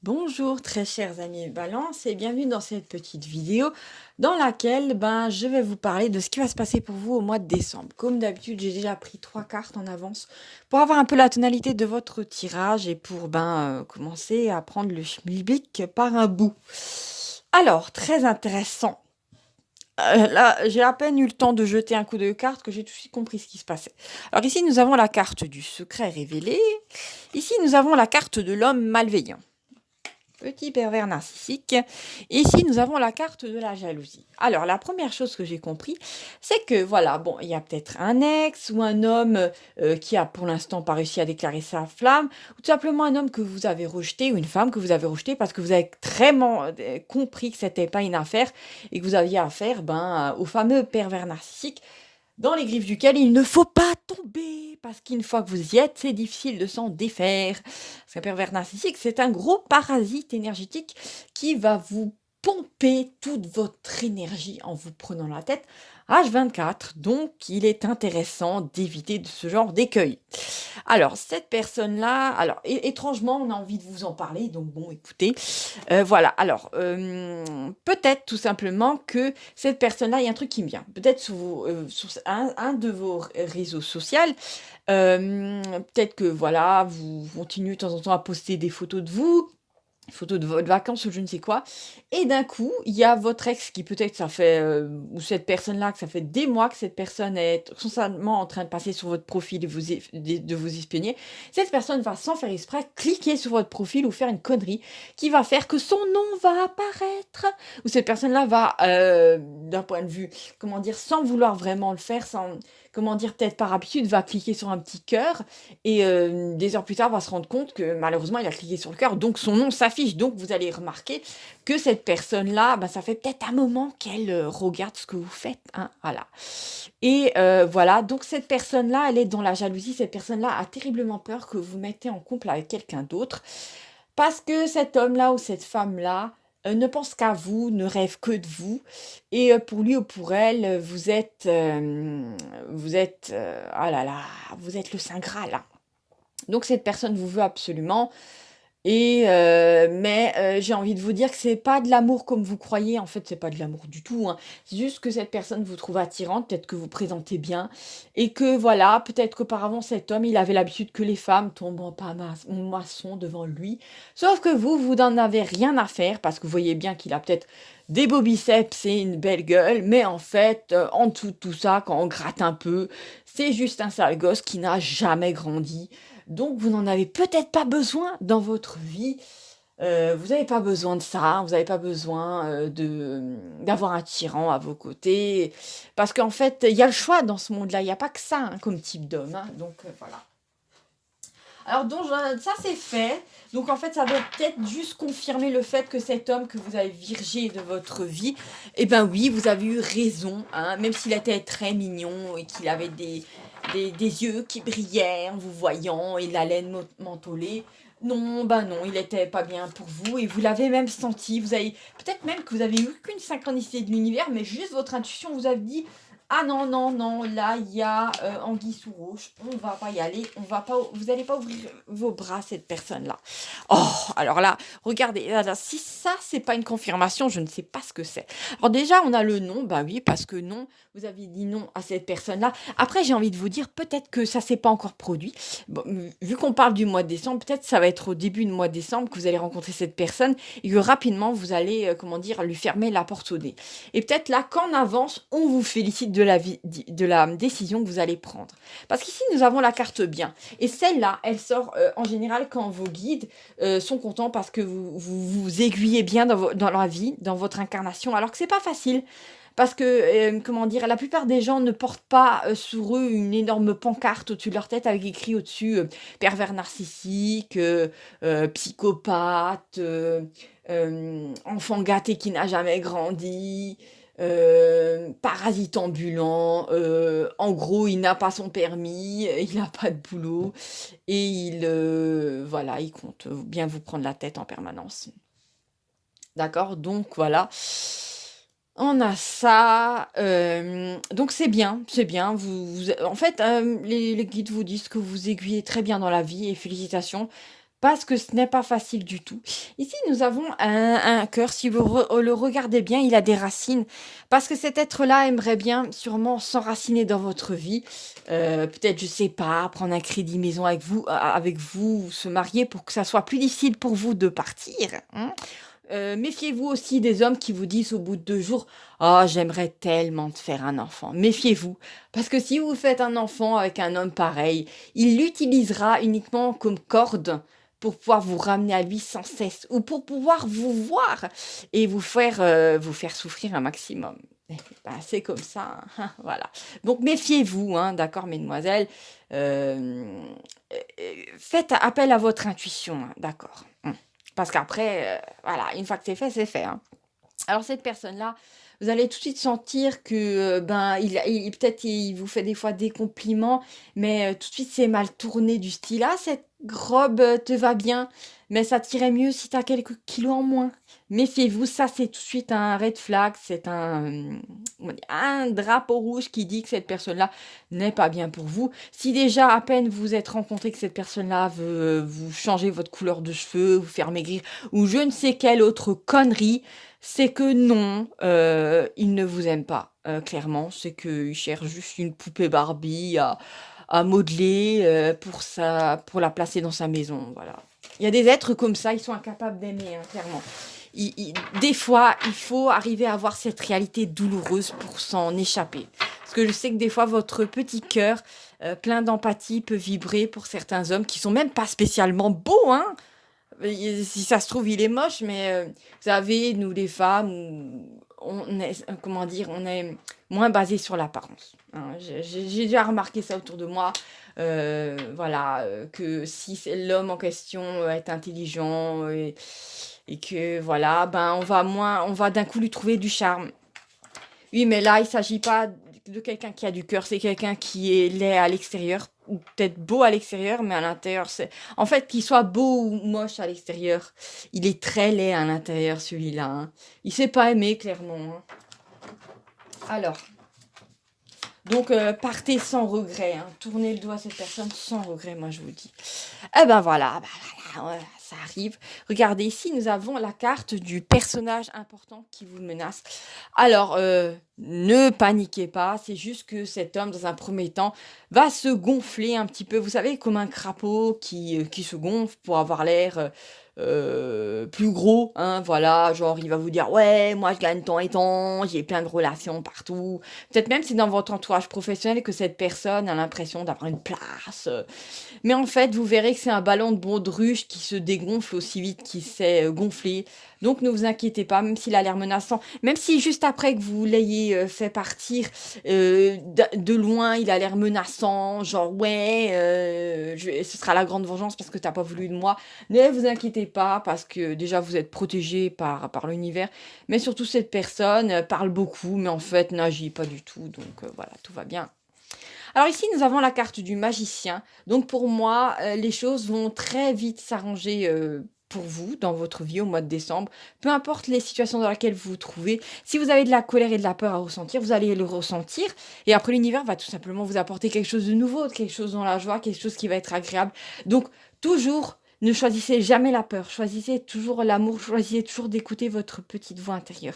Bonjour très chers amis Balance et bienvenue dans cette petite vidéo dans laquelle je vais vous parler de ce qui va se passer pour vous au mois de décembre. Comme d'habitude, j'ai déjà pris 3 cartes en avance pour avoir un peu la tonalité de votre tirage et pour commencer à prendre le schmilblick par un bout. Alors, très intéressant. Là, j'ai à peine eu le temps de jeter un coup de carte que j'ai tout de suite compris ce qui se passait. Alors ici, nous avons la carte du secret révélé. Ici, nous avons la carte de l'homme malveillant. Petit pervers narcissique. Ici, nous avons la carte de la jalousie. Alors, la première chose que j'ai compris, c'est que, voilà, bon, il y a peut-être un ex ou un homme qui a pour l'instant pas réussi à déclarer sa flamme, ou tout simplement un homme que vous avez rejeté ou une femme que vous avez rejetée parce que vous avez compris que c'était pas une affaire et que vous aviez affaire au fameux pervers narcissique dans les griffes duquel il ne faut pas tomber, parce qu'une fois que vous y êtes, c'est difficile de s'en défaire. Parce qu'un pervers narcissique, c'est un gros parasite énergétique qui va vous pomper toute votre énergie en vous prenant la tête H24. Donc, il est intéressant d'éviter ce genre d'écueil. Alors, cette personne-là, alors étrangement, on a envie de vous en parler, donc bon, écoutez, voilà. Alors, peut-être tout simplement que cette personne-là, il y a un truc qui me vient. Peut-être sur un de vos réseaux sociaux, peut-être que voilà, vous continuez de temps en temps à poster des photos de votre vacances ou je ne sais quoi. Et d'un coup, il y a votre ex qui peut-être ça fait, ou cette personne-là, que ça fait des mois que cette personne est constamment en train de passer sur votre profil et de vous espionner. Cette personne va sans faire exprès cliquer sur votre profil ou faire une connerie qui va faire que son nom va apparaître. Ou cette personne-là va, d'un point de vue, comment dire, sans vouloir vraiment le faire, sans, comment dire, peut-être par habitude, va cliquer sur un petit cœur et des heures plus tard, va se rendre compte que malheureusement, il a cliqué sur le cœur, donc son nom s'affiche. Donc vous allez remarquer que cette personne-là, ça fait peut-être un moment qu'elle regarde ce que vous faites. Hein, voilà. Et voilà, donc cette personne-là, elle est dans la jalousie. Cette personne-là a terriblement peur que vous mettez en couple avec quelqu'un d'autre. Parce que cet homme-là ou cette femme-là ne pense qu'à vous, ne rêve que de vous. Et pour lui ou pour elle, ah là là, vous êtes le Saint Graal. Là. Donc cette personne vous veut absolument. Et j'ai envie de vous dire que c'est pas de l'amour comme vous croyez. En fait, c'est pas de l'amour du tout. Hein. C'est juste que cette personne vous trouve attirante, peut-être que vous présentez bien, et que voilà, peut-être qu'auparavant cet homme, il avait l'habitude que les femmes tombent en moisson devant lui. Sauf que vous n'en avez rien à faire parce que vous voyez bien qu'il a peut-être des beaux biceps et une belle gueule, mais en fait, en dessous de tout ça, quand on gratte un peu, c'est juste un sale gosse qui n'a jamais grandi. Donc vous n'en avez peut-être pas besoin dans votre vie. Vous n'avez pas besoin de ça, vous n'avez pas besoin d'avoir un tyran à vos côtés. Parce qu'en fait, il y a le choix dans ce monde-là, il n'y a pas que ça hein, comme type d'homme. Hein. Donc voilà. Alors donc ça c'est fait. Donc en fait ça doit peut-être juste confirmer le fait que cet homme que vous avez virgé de votre vie, eh ben oui, vous avez eu raison, hein, même s'il était très mignon et qu'il avait des yeux qui brillaient en vous voyant et la laine mentholée. Non, non, il était pas bien pour vous et vous l'avez même senti. Vous avez peut-être même que vous avez eu qu'une synchronicité de l'univers, mais juste votre intuition vous a dit ah non, non, non, là, il y a anguille sous roche, on va pas y aller, vous allez pas ouvrir vos bras à cette personne-là. Oh, alors là, regardez, là, si ça, c'est pas une confirmation, je ne sais pas ce que c'est. Alors déjà, on a le non, bah oui, parce que non, vous avez dit non à cette personne-là. Après, j'ai envie de vous dire, peut-être que ça s'est pas encore produit. Bon, vu qu'on parle du mois de décembre, peut-être ça va être au début du mois de décembre que vous allez rencontrer cette personne et que rapidement, vous allez, lui fermer la porte au nez. Et peut-être là qu'en avance, on vous félicite de la décision que vous allez prendre. Parce qu'ici, nous avons la carte bien. Et celle-là, elle sort en général quand vos guides sont contents parce que vous aiguillez bien dans la vie, dans votre incarnation, alors que c'est pas facile. Parce que, la plupart des gens ne portent pas sur eux une énorme pancarte au-dessus de leur tête avec écrit au-dessus pervers narcissique, psychopathe, enfant gâté qui n'a jamais grandi, parasite ambulant, en gros, il n'a pas son permis, il n'a pas de boulot et il compte bien vous prendre la tête en permanence. D'accord? Donc voilà. On a ça, donc c'est bien, c'est bien. En fait, les guides vous disent que vous aiguillez très bien dans la vie et félicitations parce que ce n'est pas facile du tout. Ici, nous avons un cœur. Si vous le regardez bien, il a des racines. Parce que cet être-là aimerait bien sûrement s'enraciner dans votre vie. Peut-être, je sais pas, prendre un crédit maison avec vous, ou se marier pour que ça soit plus difficile pour vous de partir. Hein. Méfiez-vous aussi des hommes qui vous disent au bout de 2 jours: «Oh, j'aimerais tellement te faire un enfant». Méfiez-vous, parce que si vous faites un enfant avec un homme pareil, il l'utilisera uniquement comme corde pour pouvoir vous ramener à lui sans cesse, ou pour pouvoir vous voir et vous faire souffrir un maximum. Ben, c'est comme ça, hein, voilà. Donc méfiez-vous, hein, d'accord, mesdemoiselles. Euh, Faites appel à votre intuition, hein, d'accord. Parce qu'après, voilà, une fois que c'est fait, hein. Alors cette personne-là, vous allez tout de suite sentir que, ben, peut-être il vous fait des fois des compliments, mais tout de suite c'est mal tourné du style: «Ah, cette robe, te va bien, mais ça t'irait mieux si tu as quelques kilos en moins». Méfiez-vous, ça c'est tout de suite un red flag, c'est comment dire? Un drapeau rouge qui dit que cette personne-là n'est pas bien pour vous. Si déjà à peine vous êtes rencontrés que cette personne-là veut, vous changer votre couleur de cheveux, vous faire maigrir ou je ne sais quelle autre connerie, c'est que non, il ne vous aime pas, clairement. C'est qu'il cherche juste une poupée Barbie à modeler, pour la placer dans sa maison, voilà. Il y a des êtres comme ça, ils sont incapables d'aimer, hein, clairement. Des fois, il faut arriver à voir cette réalité douloureuse pour s'en échapper. Parce que je sais que des fois, votre petit cœur, plein d'empathie, peut vibrer pour certains hommes qui sont même pas spécialement beaux, hein. Si ça se trouve, il est moche, mais vous savez, nous les femmes, on est, comment dire, on est moins basé sur l'apparence. Hein. J'ai déjà remarqué ça autour de moi. Voilà, que si l'homme en question est intelligent et que voilà, ben on va d'un coup lui trouver du charme. Oui, mais là, il s'agit pas de quelqu'un qui a du cœur, c'est quelqu'un qui est laid à l'extérieur, ou peut-être beau à l'extérieur, mais à l'intérieur, c'est... En fait, qu'il soit beau ou moche à l'extérieur, il est très laid à l'intérieur, celui-là. Hein. Il sait pas aimer, clairement. Hein. Alors, donc, partez sans regret. Hein. Tournez le doigt à cette personne sans regret, moi, je vous dis. Eh ben voilà, voilà, ça arrive. Regardez, ici, nous avons la carte du personnage important qui vous menace. Alors, ne paniquez pas, c'est juste que cet homme, dans un premier temps, va se gonfler un petit peu. Vous savez, comme un crapaud qui se gonfle pour avoir l'air plus gros, hein, voilà, genre il va vous dire: «Ouais, moi je gagne tant et tant, j'ai plein de relations partout». Peut-être même c'est dans votre entourage professionnel que cette personne a l'impression d'avoir une place, mais en fait, vous verrez que c'est un ballon de baudruche qui se dégonfle aussi vite qu'il s'est gonflé. Donc ne vous inquiétez pas, même s'il a l'air menaçant, même si juste après que vous l'ayez fait partir de loin, il a l'air menaçant, genre ouais, ce sera la grande vengeance parce que t'as pas voulu de moi. Ne vous inquiétez pas parce que déjà vous êtes protégé par l'univers, mais surtout cette personne parle beaucoup, mais en fait n'agit pas du tout. Donc voilà, tout va bien. Alors ici, nous avons la carte du magicien. Donc pour moi, les choses vont très vite s'arranger pour vous dans votre vie au mois de décembre. Peu importe les situations dans lesquelles vous vous trouvez, si vous avez de la colère et de la peur à ressentir, vous allez le ressentir. Et après, l'univers va tout simplement vous apporter quelque chose de nouveau, quelque chose dans la joie, quelque chose qui va être agréable. Donc toujours... Ne choisissez jamais la peur, choisissez toujours l'amour, choisissez toujours d'écouter votre petite voix intérieure.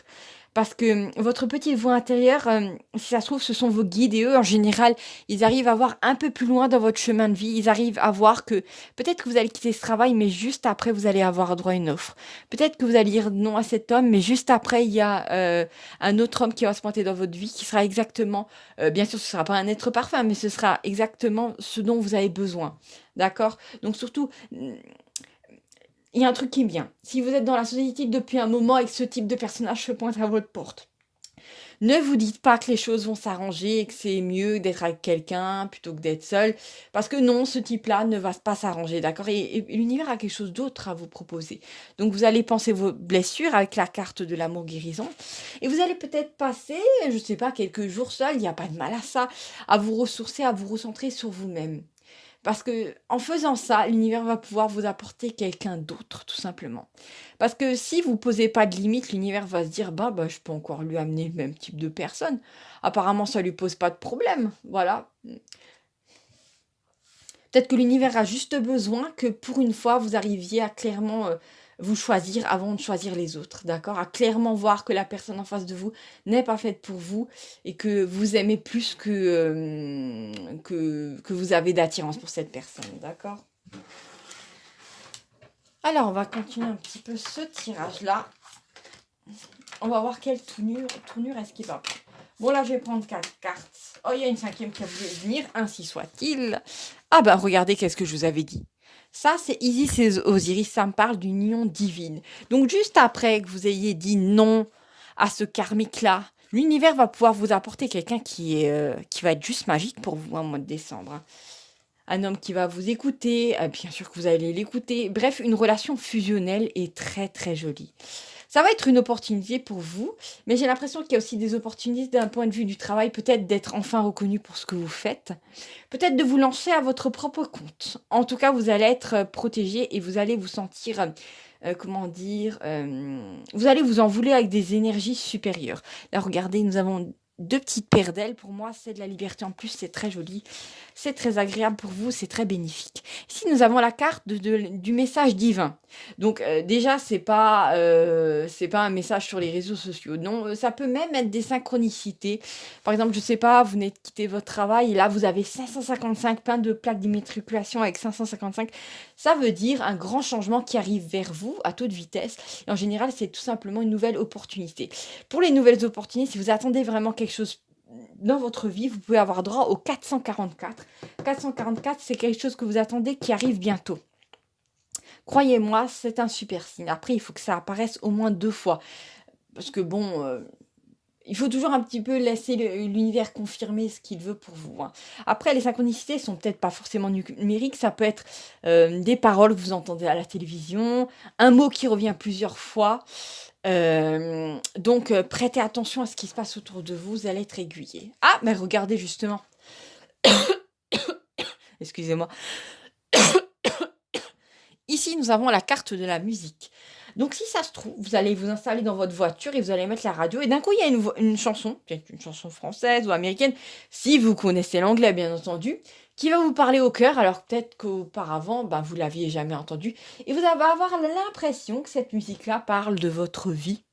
Parce que votre petite voix intérieure, si ça se trouve, ce sont vos guides et eux, en général, ils arrivent à voir un peu plus loin dans votre chemin de vie. Ils arrivent à voir que peut-être que vous allez quitter ce travail, mais juste après, vous allez avoir droit à une offre. Peut-être que vous allez dire non à cet homme, mais juste après, il y a un autre homme qui va se pointer dans votre vie, qui sera exactement, bien sûr, ce ne sera pas un être parfait, mais ce sera exactement ce dont vous avez besoin. D'accord? Donc surtout, il y a un truc qui me vient. Si vous êtes dans la société depuis un moment et que ce type de personnage se pointe à votre porte, ne vous dites pas que les choses vont s'arranger et que c'est mieux d'être avec quelqu'un plutôt que d'être seul. Parce que non, ce type-là ne va pas s'arranger, d'accord? Et l'univers a quelque chose d'autre à vous proposer. Donc vous allez penser vos blessures avec la carte de l'amour guérison. Et vous allez peut-être passer, je ne sais pas, quelques jours seul, il n'y a pas de mal à ça, à vous ressourcer, à vous recentrer sur vous-même. Parce que en faisant ça, l'univers va pouvoir vous apporter quelqu'un d'autre, tout simplement. Parce que si vous posez pas de limite, l'univers va se dire: bah, je peux encore lui amener le même type de personne. Apparemment, ça lui pose pas de problème. Voilà. Peut-être que l'univers a juste besoin que pour une fois, vous arriviez à clairement vous choisir avant de choisir les autres, d'accord? À clairement voir que la personne en face de vous n'est pas faite pour vous et que vous aimez plus que vous avez d'attirance pour cette personne, d'accord? Alors, on va continuer un petit peu ce tirage-là. On va voir quelle tournure est-ce qu'il va prendre. Bon, là, je vais prendre 4 cartes. Oh, il y a une cinquième qui a voulu venir, ainsi soit-il. Ah ben, regardez, qu'est-ce que je vous avais dit. Ça, c'est Isis et Osiris, ça me parle d'une union divine. Donc, juste après que vous ayez dit non à ce karmique-là, l'univers va pouvoir vous apporter quelqu'un qui va être juste magique pour vous en mois de décembre, hein. Un homme qui va vous écouter, bien sûr que vous allez l'écouter. Bref, une relation fusionnelle et très très jolie. Ça va être une opportunité pour vous, mais j'ai l'impression qu'il y a aussi des opportunités d'un point de vue du travail, peut-être d'être enfin reconnu pour ce que vous faites, peut-être de vous lancer à votre propre compte. En tout cas, vous allez être protégé et vous allez vous sentir, comment dire, vous allez vous envoler avec des énergies supérieures. Là, regardez, nous avons deux petites paires d'ailes. Pour moi, c'est de la liberté en plus, c'est très joli. C'est très agréable pour vous, c'est très bénéfique. Ici, nous avons la carte du message divin. Donc déjà, c'est pas un message sur les réseaux sociaux. Non, ça peut même être des synchronicités. Par exemple, je sais pas, vous venez de quitter votre travail et là, vous avez 555 plein de plaques d'immatriculation avec 555. Ça veut dire un grand changement qui arrive vers vous à toute vitesse. Et en général, c'est tout simplement une nouvelle opportunité. Pour les nouvelles opportunités, si vous attendez vraiment quelque chose dans votre vie, vous pouvez avoir droit au 444. 444, c'est quelque chose que vous attendez qui arrive bientôt. Croyez-moi, c'est un super signe. Après, il faut que ça apparaisse au moins 2 fois. Parce que bon, il faut toujours un petit peu laisser l'univers confirmer ce qu'il veut pour vous, hein. Après, les synchronicités sont peut-être pas forcément numériques. Ça peut être des paroles que vous entendez à la télévision, un mot qui revient plusieurs fois. Donc, prêtez attention à ce qui se passe autour de vous. Vous allez être aiguillé. Ah, mais regardez justement. Excusez-moi. Ici, nous avons la carte de la musique. Donc, si ça se trouve, vous allez vous installer dans votre voiture et vous allez mettre la radio. Et d'un coup, il y a une chanson, peut-être une chanson française ou américaine, si vous connaissez l'anglais, bien entendu, qui va vous parler au cœur. Alors, peut-être qu'auparavant, vous l'aviez jamais entendue. Et vous allez avoir l'impression que cette musique-là parle de votre vie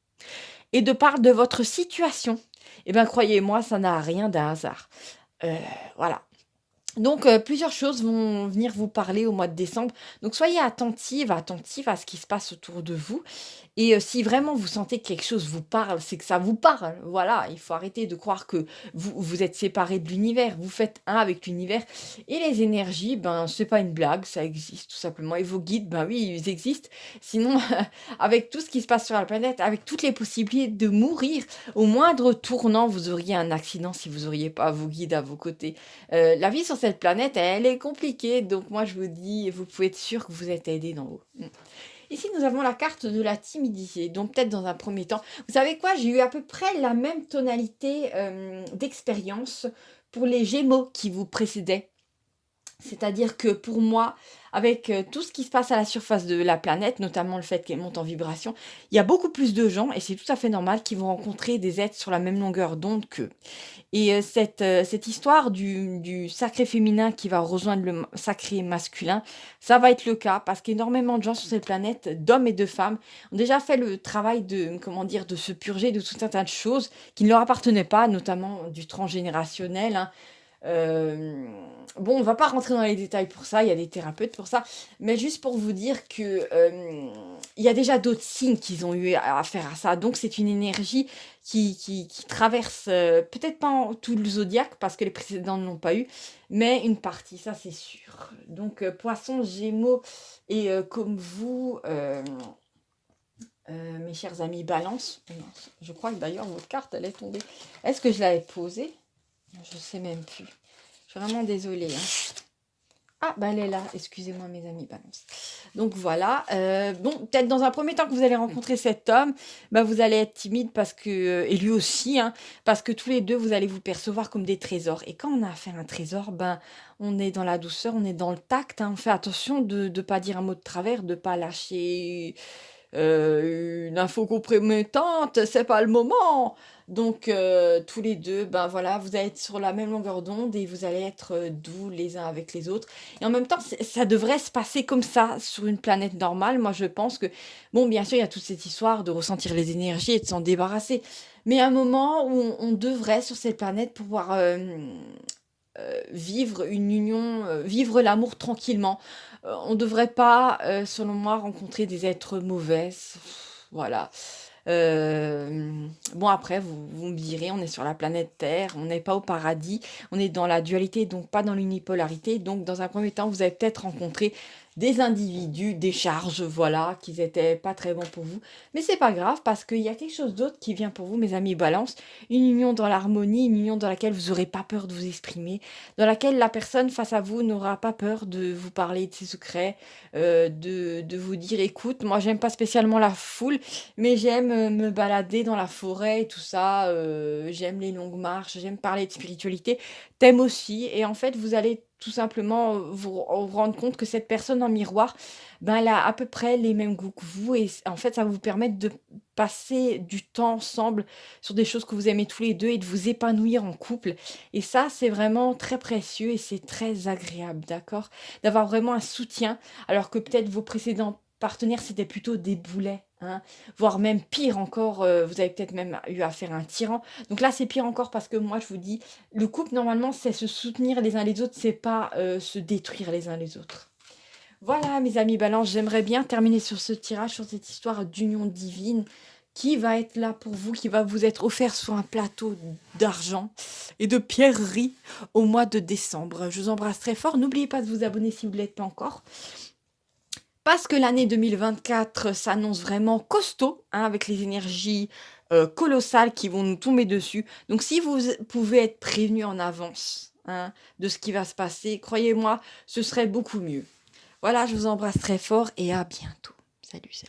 et parle de votre situation. Et bien, croyez-moi, ça n'a rien d'un hasard. Voilà. Donc, plusieurs choses vont venir vous parler au mois de décembre. Donc, soyez attentive à ce qui se passe autour de vous. Et si vraiment vous sentez que quelque chose vous parle, c'est que ça vous parle. Voilà, il faut arrêter de croire que vous êtes séparés de l'univers. Vous faites un avec l'univers. Et les énergies, c'est pas une blague, ça existe tout simplement. Et vos guides, oui, ils existent. Sinon, avec tout ce qui se passe sur la planète, avec toutes les possibilités de mourir, au moindre tournant, vous auriez un accident si vous n'auriez pas vos guides à vos côtés. La vie sur cette planète, elle est compliquée. Donc moi, je vous dis, vous pouvez être sûr que vous êtes aidé d'en haut. Ici, nous avons la carte de la timidité. Donc peut-être dans un premier temps. Vous savez quoi? J'ai eu à peu près la même tonalité d'expérience pour les Gémeaux qui vous précédaient. C'est-à-dire que pour moi, avec tout ce qui se passe à la surface de la planète, notamment le fait qu'elle monte en vibration, il y a beaucoup plus de gens, et c'est tout à fait normal, qui vont rencontrer des êtres sur la même longueur d'onde qu'eux. Et cette histoire du sacré féminin qui va rejoindre le sacré masculin, ça va être le cas, parce qu'énormément de gens sur cette planète, d'hommes et de femmes, ont déjà fait le travail de se purger de tout un tas de choses qui ne leur appartenaient pas, notamment du transgénérationnel, hein. Euh, bon, on va pas rentrer dans les détails pour ça, il y a des thérapeutes pour ça, mais juste pour vous dire que il y a déjà d'autres signes qu'ils ont eu à faire à ça. Donc c'est une énergie qui traverse peut-être pas tout le zodiaque parce que les précédents ne l'ont pas eu, mais une partie, ça c'est sûr. Donc Poissons, Gémeaux et comme vous, mes chers amis Balance, je crois que d'ailleurs votre carte elle est tombée. Est-ce que je l'avais posée? Je sais même plus. Je suis vraiment désolée, hein. Ah, elle est là. Excusez-moi, mes amis, balance. Donc voilà. Bon, peut-être dans un premier temps que vous allez rencontrer cet homme, vous allez être timide parce que, et lui aussi, hein, parce que tous les deux, vous allez vous percevoir comme des trésors. Et quand on a affaire à un trésor, on est dans la douceur, on est dans le tact, hein. On fait attention de ne pas dire un mot de travers, de ne pas lâcher une info compromettante, c'est pas le moment. Donc tous les deux, ben voilà, vous allez être sur la même longueur d'onde et vous allez être doux les uns avec les autres. Et en même temps, ça devrait se passer comme ça sur une planète normale. Moi, je pense que, bon, bien sûr, il y a toute cette histoire de ressentir les énergies et de s'en débarrasser. Mais à un moment où on devrait, sur cette planète, pouvoir vivre une union, vivre l'amour tranquillement. On ne devrait pas, selon moi, rencontrer des êtres mauvais. Voilà. Bon, après, vous me direz, on est sur la planète Terre, on n'est pas au paradis, on est dans la dualité, donc pas dans l'unipolarité. Donc, dans un premier temps, vous avez peut-être rencontré des individus, des charges, voilà, qui n'étaient pas très bons pour vous. Mais c'est pas grave parce qu'il y a quelque chose d'autre qui vient pour vous, mes amis Balance. Une union dans l'harmonie, une union dans laquelle vous n'aurez pas peur de vous exprimer, dans laquelle la personne face à vous n'aura pas peur de vous parler de ses secrets, de vous dire écoute, moi j'aime pas spécialement la foule, mais j'aime me balader dans la forêt et tout ça, j'aime les longues marches, j'aime parler de spiritualité. T'aimes aussi et en fait, vous allez tout simplement, vous rendre compte que cette personne en miroir, ben, elle a à peu près les mêmes goûts que vous et en fait, ça va vous permettre de passer du temps ensemble sur des choses que vous aimez tous les 2 et de vous épanouir en couple et ça, c'est vraiment très précieux et c'est très agréable, d'accord? D'avoir vraiment un soutien alors que peut-être vos précédents partenaires, c'était plutôt des boulets, hein, voire même pire encore, vous avez peut-être même eu affaire à un tyran. Donc là, c'est pire encore parce que moi, je vous dis, le couple, normalement, c'est se soutenir les uns les autres, c'est pas se détruire les uns les autres. Voilà, mes amis Balance, j'aimerais bien terminer sur ce tirage, sur cette histoire d'union divine qui va être là pour vous, qui va vous être offert sur un plateau d'argent et de pierreries au mois de décembre. Je vous embrasse très fort. N'oubliez pas de vous abonner si vous ne l'êtes pas encore. Parce que l'année 2024 s'annonce vraiment costaud, hein, avec les énergies colossales qui vont nous tomber dessus. Donc si vous pouvez être prévenu en avance, hein, de ce qui va se passer, croyez-moi, ce serait beaucoup mieux. Voilà, je vous embrasse très fort et à bientôt. Salut, salut.